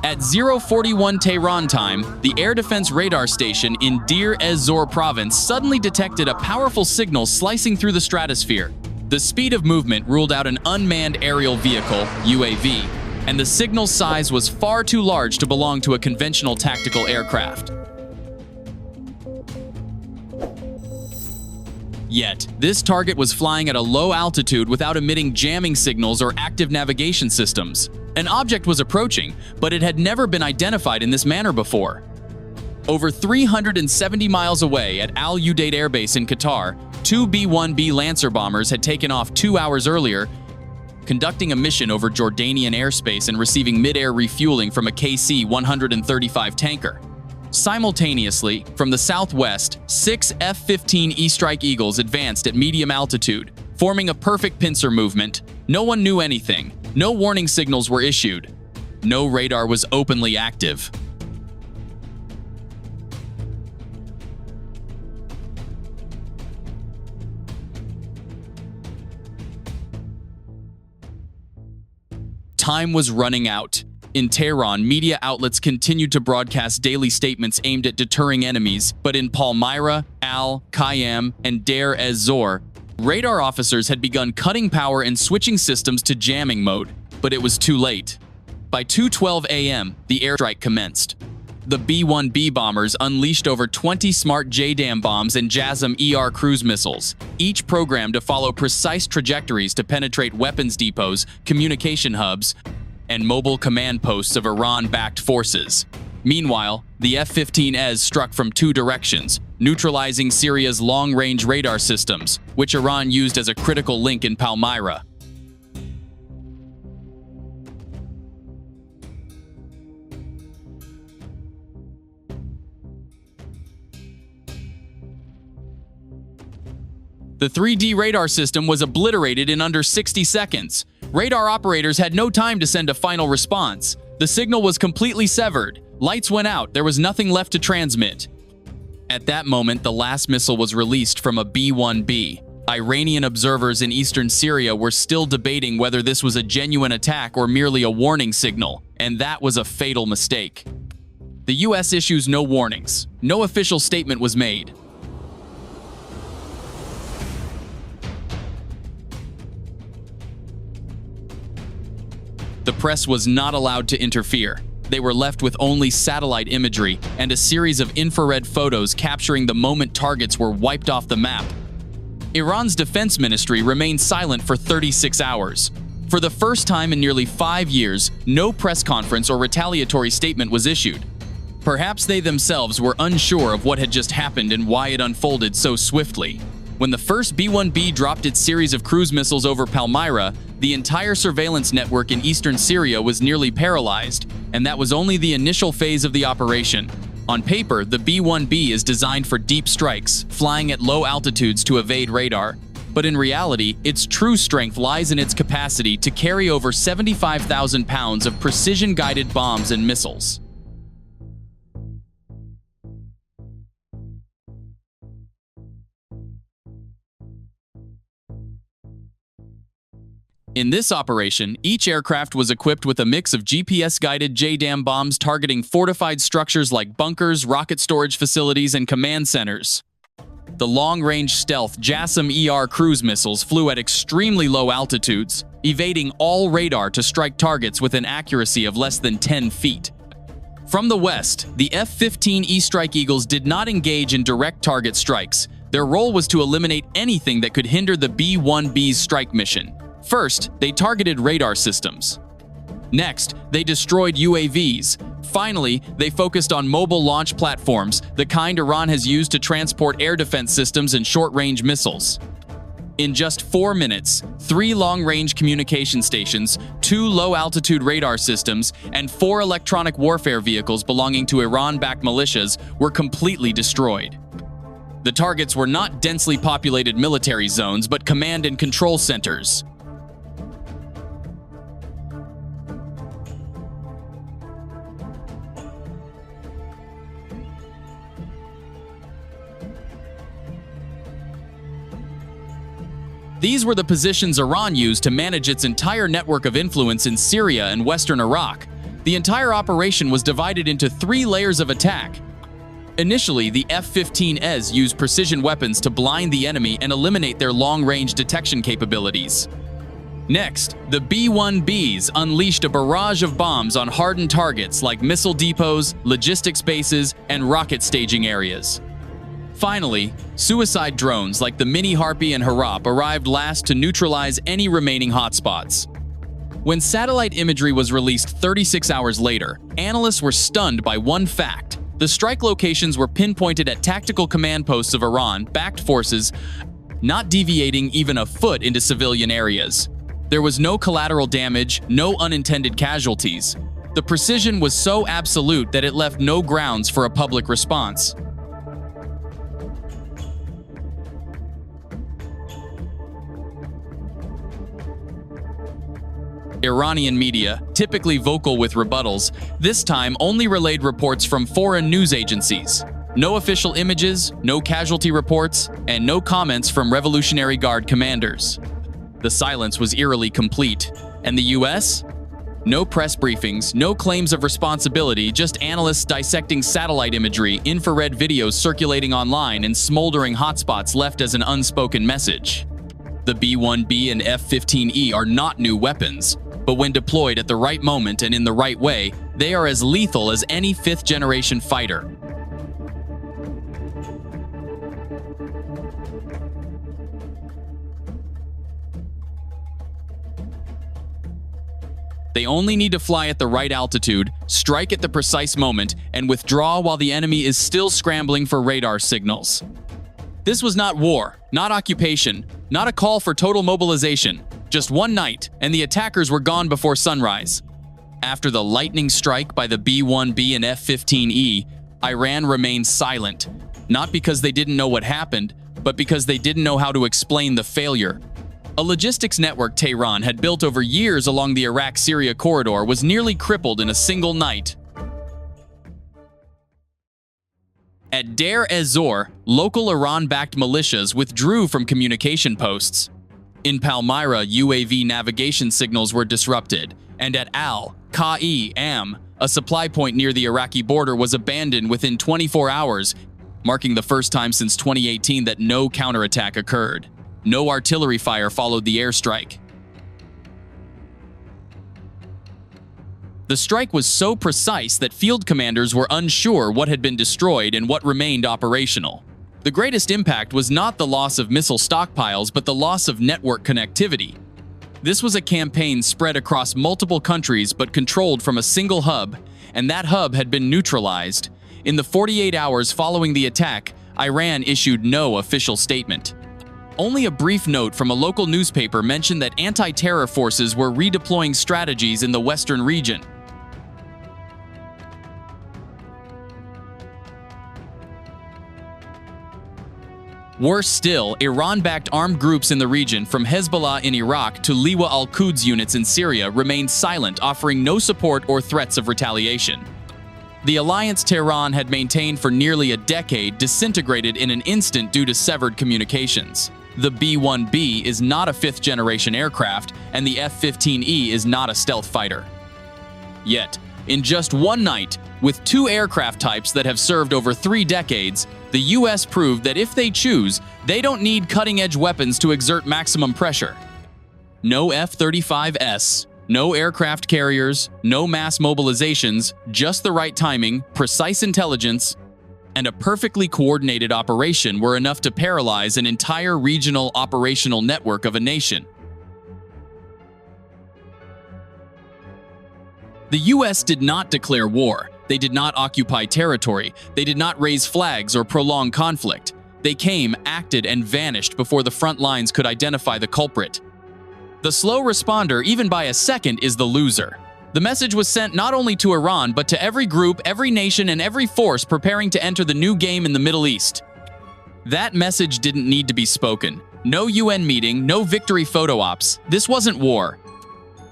At 0:41 Tehran time, the air defense radar station in Deir ez-Zor province suddenly detected a powerful signal slicing through the stratosphere. The speed of movement ruled out an unmanned aerial vehicle, UAV, and the signal's size was far too large to belong to a conventional tactical aircraft. Yet, this target was flying at a low altitude without emitting jamming signals or active navigation systems. An object was approaching, but it had never been identified in this manner before. Over 370 miles away at Al Udeid Air Base in Qatar, two B-1B Lancer bombers had taken off 2 hours earlier, conducting a mission over Jordanian airspace and receiving mid-air refueling from a KC-135 tanker. Simultaneously, from the southwest, 6 F-15E Strike Eagles advanced at medium altitude, forming a perfect pincer movement. No one knew anything. No warning signals were issued. No radar was openly active. Time was running out. In Tehran, media outlets continued to broadcast daily statements aimed at deterring enemies, but in Palmyra, Al-Qayyam, and Deir ez-Zor, radar officers had begun cutting power and switching systems to jamming mode, but it was too late. By 2:12 a.m., the airstrike commenced. The B-1B bombers unleashed over 20 smart JDAM bombs and JASSM-ER cruise missiles, each programmed to follow precise trajectories to penetrate weapons depots, communication hubs, and mobile command posts of Iran-backed forces. Meanwhile, the F-15Es struck from two directions, neutralizing Syria's long-range radar systems, which Iran used as a critical link in Palmyra. The 3D radar system was obliterated in under 60 seconds. Radar operators had no time to send a final response. The signal was completely severed. Lights went out. There was nothing left to transmit. At that moment, the last missile was released from a B-1B. Iranian observers in eastern Syria were still debating whether this was a genuine attack or merely a warning signal, and that was a fatal mistake. The US issues no warnings. No official statement was made. The press was not allowed to interfere. They were left with only satellite imagery and a series of infrared photos capturing the moment targets were wiped off the map. Iran's defense ministry remained silent for 36 hours. For the first time in nearly 5 years, no press conference or retaliatory statement was issued. Perhaps they themselves were unsure of what had just happened and why it unfolded so swiftly. When the first B-1B dropped its series of cruise missiles over Palmyra, the entire surveillance network in eastern Syria was nearly paralyzed, and that was only the initial phase of the operation. On paper, the B-1B is designed for deep strikes, flying at low altitudes to evade radar. But in reality, its true strength lies in its capacity to carry over 75,000 pounds of precision-guided bombs and missiles. In this operation, each aircraft was equipped with a mix of GPS-guided JDAM bombs targeting fortified structures like bunkers, rocket storage facilities, and command centers. The long-range stealth JASSM-ER cruise missiles flew at extremely low altitudes, evading all radar to strike targets with an accuracy of less than 10 feet. From the west, the F-15E Strike Eagles did not engage in direct target strikes. Their role was to eliminate anything that could hinder the B-1B's strike mission. First, they targeted radar systems. Next, they destroyed UAVs. Finally, they focused on mobile launch platforms, the kind Iran has used to transport air defense systems and short-range missiles. In just 4 minutes, 3 long-range communication stations, 2 low-altitude radar systems, and 4 electronic warfare vehicles belonging to Iran-backed militias were completely destroyed. The targets were not densely populated military zones, but command and control centers. These were the positions Iran used to manage its entire network of influence in Syria and western Iraq. The entire operation was divided into 3 layers of attack. Initially, the F-15Es used precision weapons to blind the enemy and eliminate their long-range detection capabilities. Next, the B-1Bs unleashed a barrage of bombs on hardened targets like missile depots, logistics bases, and rocket staging areas. Finally, suicide drones like the Mini Harpy and Harap arrived last to neutralize any remaining hotspots. When satellite imagery was released 36 hours later, analysts were stunned by one fact. The strike locations were pinpointed at tactical command posts of Iran-backed forces, not deviating even a foot into civilian areas. There was no collateral damage, no unintended casualties. The precision was so absolute that it left no grounds for a public response. Iranian media, typically vocal with rebuttals, this time only relayed reports from foreign news agencies. No official images, no casualty reports, and no comments from Revolutionary Guard commanders. The silence was eerily complete. And the US? No press briefings, no claims of responsibility, just analysts dissecting satellite imagery, infrared videos circulating online, and smoldering hotspots left as an unspoken message. The B-1B and F-15E are not new weapons, but when deployed at the right moment and in the right way, they are as lethal as any 5th-generation fighter. They only need to fly at the right altitude, strike at the precise moment, and withdraw while the enemy is still scrambling for radar signals. This was not war, not occupation, not a call for total mobilization. Just one night, and the attackers were gone before sunrise. After the lightning strike by the B-1B and F-15E, Iran remained silent, not because they didn't know what happened, but because they didn't know how to explain the failure. A logistics network Tehran had built over years along the Iraq-Syria corridor was nearly crippled in a single night. At Deir ez-Zor, local Iran-backed militias withdrew from communication posts. In Palmyra, UAV navigation signals were disrupted, and at Al-Qaim, a supply point near the Iraqi border was abandoned within 24 hours, marking the first time since 2018 that no counterattack occurred. No artillery fire followed the airstrike. The strike was so precise that field commanders were unsure what had been destroyed and what remained operational. The greatest impact was not the loss of missile stockpiles, but the loss of network connectivity. This was a campaign spread across multiple countries but controlled from a single hub, and that hub had been neutralized. In the 48 hours following the attack, Iran issued no official statement. Only a brief note from a local newspaper mentioned that anti-terror forces were redeploying strategies in the western region. Worse still, Iran-backed armed groups in the region, from Hezbollah in Iraq to Liwa al-Quds units in Syria, remained silent, offering no support or threats of retaliation. The alliance Tehran had maintained for nearly a decade disintegrated in an instant due to severed communications. The B-1B is not a 5th-generation aircraft, and the F-15E is not a stealth fighter. Yet, in just one night, with 2 aircraft types that have served over 3 decades, the US proved that if they choose, they don't need cutting-edge weapons to exert maximum pressure. No F-35S, no aircraft carriers, no mass mobilizations, just the right timing, precise intelligence, and a perfectly coordinated operation were enough to paralyze an entire regional operational network of a nation. The US did not declare war. They did not occupy territory. They did not raise flags or prolong conflict. They came, acted, and vanished before the front lines could identify the culprit. The slow responder, even by a second, is the loser. The message was sent not only to Iran, but to every group, every nation, and every force preparing to enter the new game in the Middle East. That message didn't need to be spoken. No UN meeting, no victory photo ops. This wasn't war.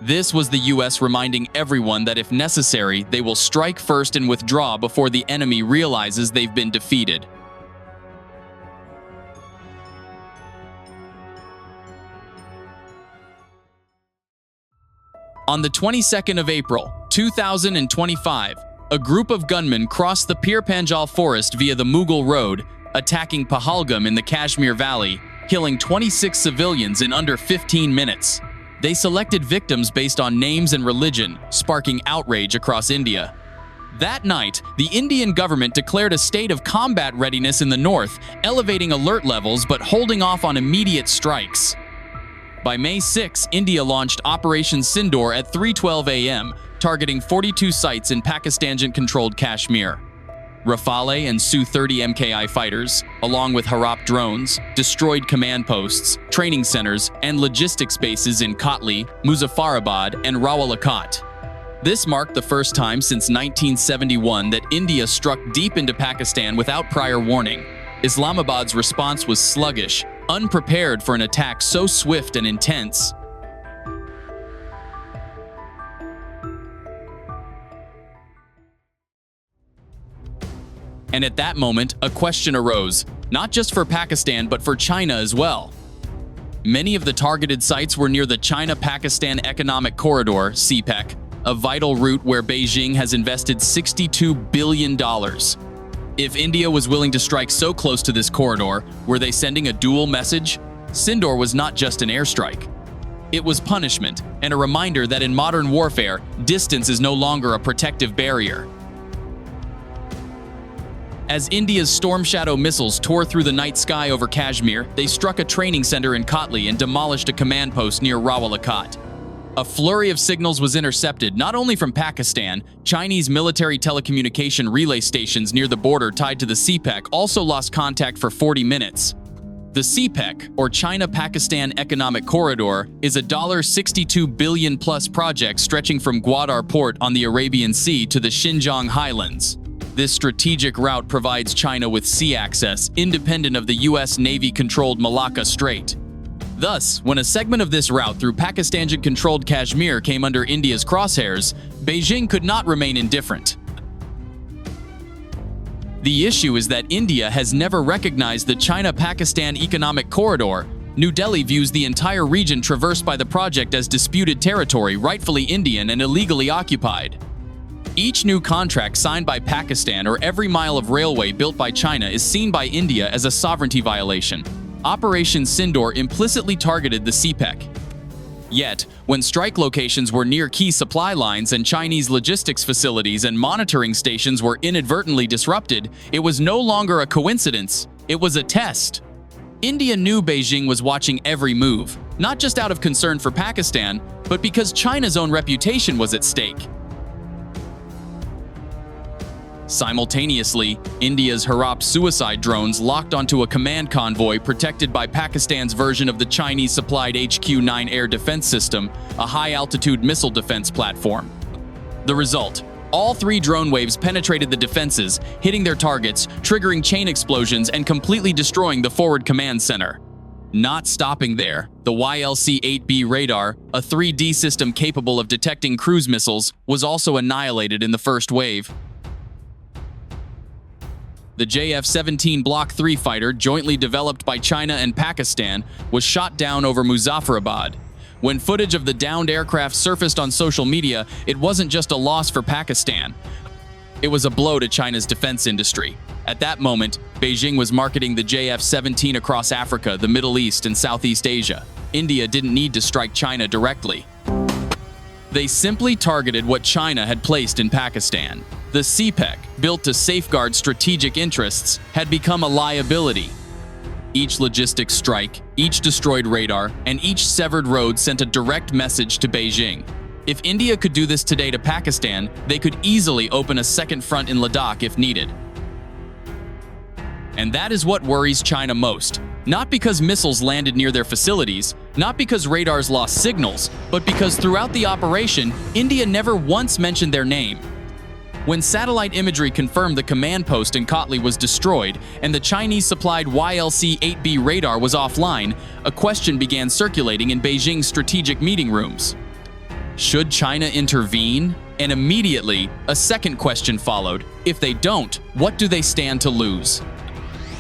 This was the US reminding everyone that if necessary, they will strike first and withdraw before the enemy realizes they've been defeated. On the 22nd of April, 2025, a group of gunmen crossed the Pir Panjal forest via the Mughal Road, attacking Pahalgam in the Kashmir Valley, killing 26 civilians in under 15 minutes. They selected victims based on names and religion, sparking outrage across India. That night, the Indian government declared a state of combat readiness in the north, elevating alert levels but holding off on immediate strikes. By May 6, India launched Operation Sindoor at 3:12 a.m., targeting 42 sites in Pakistan-controlled Kashmir. Rafale and Su-30 MKI fighters, along with Harap drones, destroyed command posts, training centers, and logistics bases in Kotli, Muzaffarabad, and Rawalakot. This marked the first time since 1971 that India struck deep into Pakistan without prior warning. Islamabad's response was sluggish, unprepared for an attack so swift and intense. And at that moment, a question arose, not just for Pakistan but for China as well. Many of the targeted sites were near the China-Pakistan Economic Corridor, CPEC, a vital route where Beijing has invested $62 billion. If India was willing to strike so close to this corridor, were they sending a dual message? Sindoor was not just an airstrike. It was punishment, and a reminder that in modern warfare, distance is no longer a protective barrier. As India's Storm Shadow missiles tore through the night sky over Kashmir, they struck a training center in Kotli and demolished a command post near Rawalakot. A flurry of signals was intercepted not only from Pakistan. Chinese military telecommunication relay stations near the border tied to the CPEC also lost contact for 40 minutes. The CPEC, or China-Pakistan Economic Corridor, is a $62 billion-plus project stretching from Gwadar Port on the Arabian Sea to the Xinjiang Highlands. This strategic route provides China with sea access, independent of the U.S. Navy-controlled Malacca Strait. Thus, when a segment of this route through Pakistan-controlled Kashmir came under India's crosshairs, Beijing could not remain indifferent. The issue is that India has never recognized the China-Pakistan Economic Corridor. New Delhi views the entire region traversed by the project as disputed territory, rightfully Indian and illegally occupied. Each new contract signed by Pakistan or every mile of railway built by China is seen by India as a sovereignty violation. Operation Sindoor implicitly targeted the CPEC. Yet, when strike locations were near key supply lines and Chinese logistics facilities and monitoring stations were inadvertently disrupted, it was no longer a coincidence, it was a test. India knew Beijing was watching every move, not just out of concern for Pakistan, but because China's own reputation was at stake. Simultaneously, India's Harap suicide drones locked onto a command convoy protected by Pakistan's version of the Chinese-supplied HQ-9 air defense system, a high-altitude missile defense platform. The result: all three drone waves penetrated the defenses, hitting their targets, triggering chain explosions, and completely destroying the forward command center. Not stopping there, the YLC-8B radar, a 3D system capable of detecting cruise missiles, was also annihilated in the first wave. The JF-17 Block 3 fighter, jointly developed by China and Pakistan, was shot down over Muzaffarabad. When footage of the downed aircraft surfaced on social media, it wasn't just a loss for Pakistan. It was a blow to China's defense industry. At that moment, Beijing was marketing the JF-17 across Africa, the Middle East, and Southeast Asia. India didn't need to strike China directly. They simply targeted what China had placed in Pakistan. The CPEC, built to safeguard strategic interests, had become a liability. Each logistics strike, each destroyed radar, and each severed road sent a direct message to Beijing. If India could do this today to Pakistan, they could easily open a second front in Ladakh if needed. And that is what worries China most. Not because missiles landed near their facilities, not because radars lost signals, but because throughout the operation, India never once mentioned their name. When satellite imagery confirmed the command post in Kotli was destroyed and the Chinese-supplied YLC-8B radar was offline, a question began circulating in Beijing's strategic meeting rooms. Should China intervene? And immediately, a second question followed. If they don't, what do they stand to lose?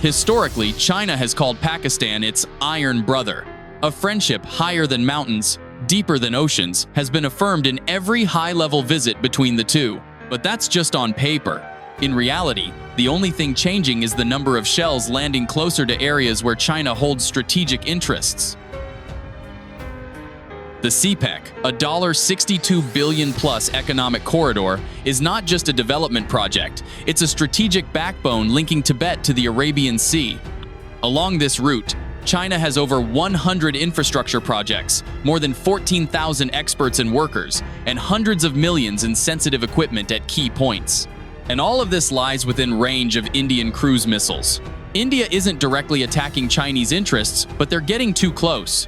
Historically, China has called Pakistan its iron brother, a friendship higher than mountains, deeper than oceans, has been affirmed in every high-level visit between the two. But that's just on paper. In reality, the only thing changing is the number of shells landing closer to areas where China holds strategic interests. The CPEC, a $62 billion-plus economic corridor, is not just a development project, it's a strategic backbone linking Tibet to the Arabian Sea. Along this route, China has over 100 infrastructure projects, more than 14,000 experts and workers, and hundreds of millions in sensitive equipment at key points. And all of this lies within range of Indian cruise missiles. India isn't directly attacking Chinese interests, but they're getting too close.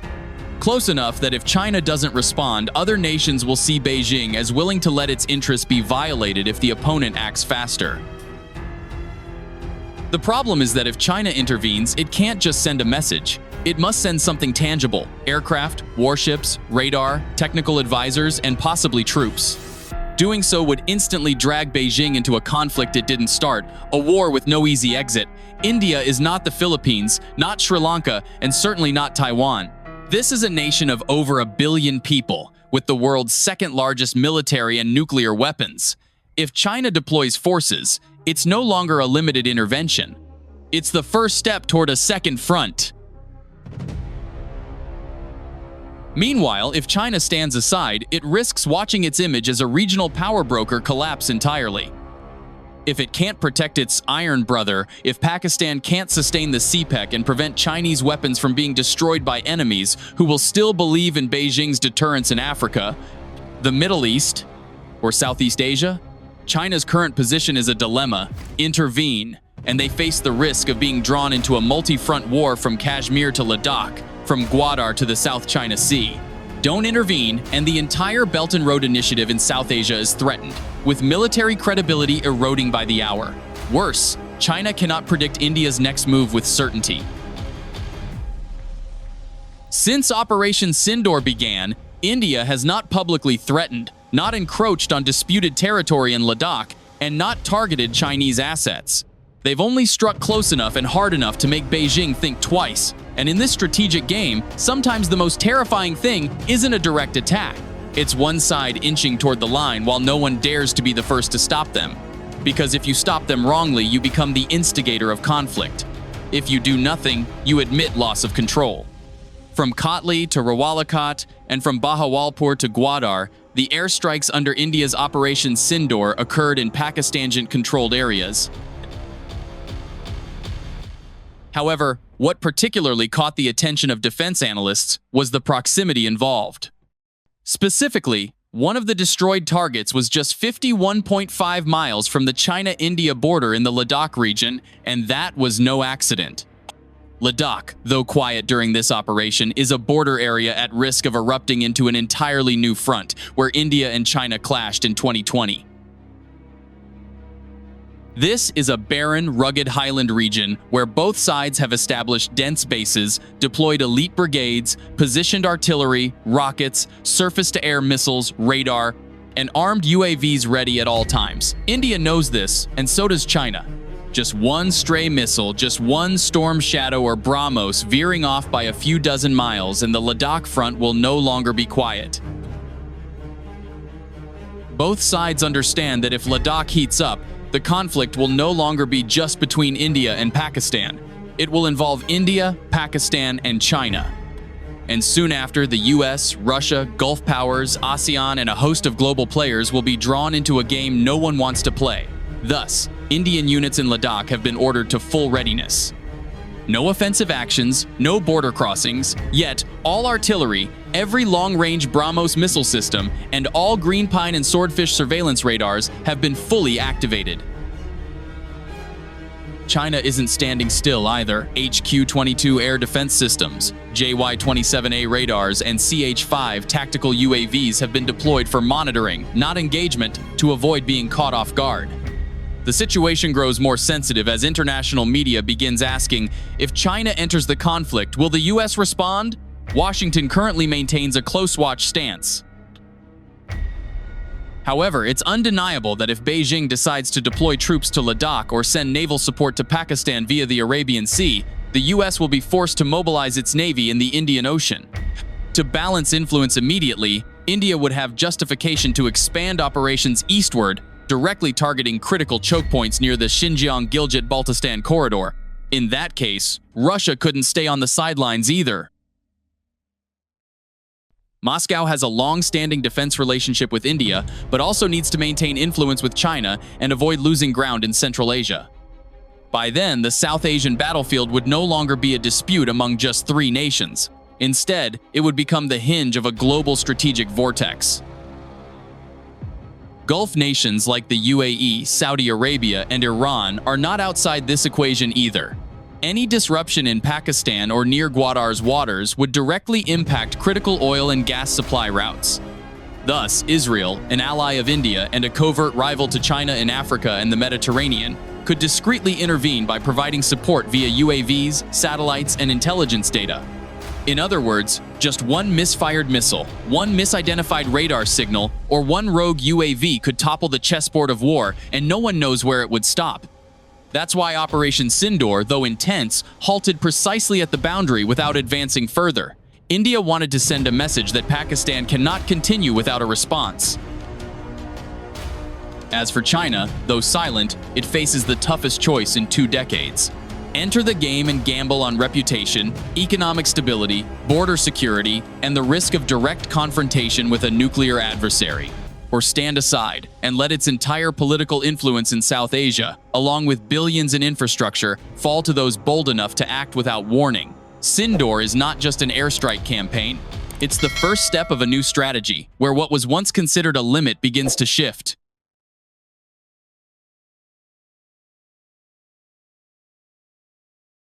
Close enough that if China doesn't respond, other nations will see Beijing as willing to let its interests be violated if the opponent acts faster. The problem is that if China intervenes, it can't just send a message. It must send something tangible: aircraft, warships, radar, technical advisors, and possibly troops. Doing so would instantly drag Beijing into a conflict it didn't start, a war with no easy exit. India is not the Philippines, not Sri Lanka, and certainly not Taiwan. This is a nation of over 1 billion people, with the world's second-largest military and nuclear weapons. If China deploys forces, it's no longer a limited intervention. It's the first step toward a second front. Meanwhile, if China stands aside, it risks watching its image as a regional power broker collapse entirely. If it can't protect its iron brother, if Pakistan can't sustain the CPEC and prevent Chinese weapons from being destroyed by enemies who will still believe in Beijing's deterrence in Africa, the Middle East, or Southeast Asia, China's current position is a dilemma: intervene, and they face the risk of being drawn into a multi-front war from Kashmir to Ladakh, from Gwadar to the South China Sea. Don't intervene, and the entire Belt and Road Initiative in South Asia is threatened, with military credibility eroding by the hour. Worse, China cannot predict India's next move with certainty. Since Operation Sindoor began, India has not publicly threatened, not encroached on disputed territory in Ladakh, and not targeted Chinese assets. They've only struck close enough and hard enough to make Beijing think twice. And in this strategic game, sometimes the most terrifying thing isn't a direct attack. It's one side inching toward the line while no one dares to be the first to stop them. Because if you stop them wrongly, you become the instigator of conflict. If you do nothing, you admit loss of control. From Kotli to Rawalakot and from Bahawalpur to Gwadar, the airstrikes under India's Operation Sindoor occurred in Pakistan-controlled areas. However, what particularly caught the attention of defense analysts was the proximity involved. Specifically, one of the destroyed targets was just 51.5 miles from the China-India border in the Ladakh region, and that was no accident. Ladakh, though quiet during this operation, is a border area at risk of erupting into an entirely new front, where India and China clashed in 2020. This is a barren, rugged highland region where both sides have established dense bases, deployed elite brigades, positioned artillery, rockets, surface-to-air missiles, radar, and armed UAVs ready at all times. India knows this, and so does China. Just one stray missile, just one Storm Shadow or BrahMos veering off by a few dozen miles, and the Ladakh front will no longer be quiet. Both sides understand that if Ladakh heats up, the conflict will no longer be just between India and Pakistan. It will involve India, Pakistan, and China. And soon after, the US, Russia, Gulf powers, ASEAN, and a host of global players will be drawn into a game no one wants to play. Thus, Indian units in Ladakh have been ordered to full readiness. No offensive actions, no border crossings, yet all artillery, every long-range BrahMos missile system, and all Green Pine and Swordfish surveillance radars have been fully activated. China isn't standing still either. HQ-22 air defense systems, JY-27A radars, and CH-5 tactical UAVs have been deployed for monitoring, not engagement, to avoid being caught off guard. The situation grows more sensitive as international media begins asking, if China enters the conflict, will the US respond? Washington currently maintains a close watch stance. However, it's undeniable that if Beijing decides to deploy troops to Ladakh or send naval support to Pakistan via the Arabian Sea, the US will be forced to mobilize its navy in the Indian Ocean. To balance influence immediately, India would have justification to expand operations eastward, directly targeting critical choke points near the Xinjiang-Gilgit-Baltistan corridor. In that case, Russia couldn't stay on the sidelines either. Moscow has a long-standing defense relationship with India, but also needs to maintain influence with China and avoid losing ground in Central Asia. By then, the South Asian battlefield would no longer be a dispute among just 3 nations. Instead, it would become the hinge of a global strategic vortex. Gulf nations like the UAE, Saudi Arabia, and Iran are not outside this equation either. Any disruption in Pakistan or near Gwaddar's waters would directly impact critical oil and gas supply routes. Thus, Israel, an ally of India and a covert rival to China in Africa and the Mediterranean, could discreetly intervene by providing support via UAVs, satellites, and intelligence data. In other words, just one misfired missile, one misidentified radar signal, or one rogue UAV could topple the chessboard of war, and no one knows where it would stop. That's why Operation Sindoor, though intense, halted precisely at the boundary without advancing further. India wanted to send a message that Pakistan cannot continue without a response. As for China, though silent, it faces the toughest choice in 2 decades. Enter the game and gamble on reputation, economic stability, border security, and the risk of direct confrontation with a nuclear adversary. Or stand aside and let its entire political influence in South Asia, along with billions in infrastructure, fall to those bold enough to act without warning. Sindoor is not just an airstrike campaign. It's the first step of a new strategy, where what was once considered a limit begins to shift.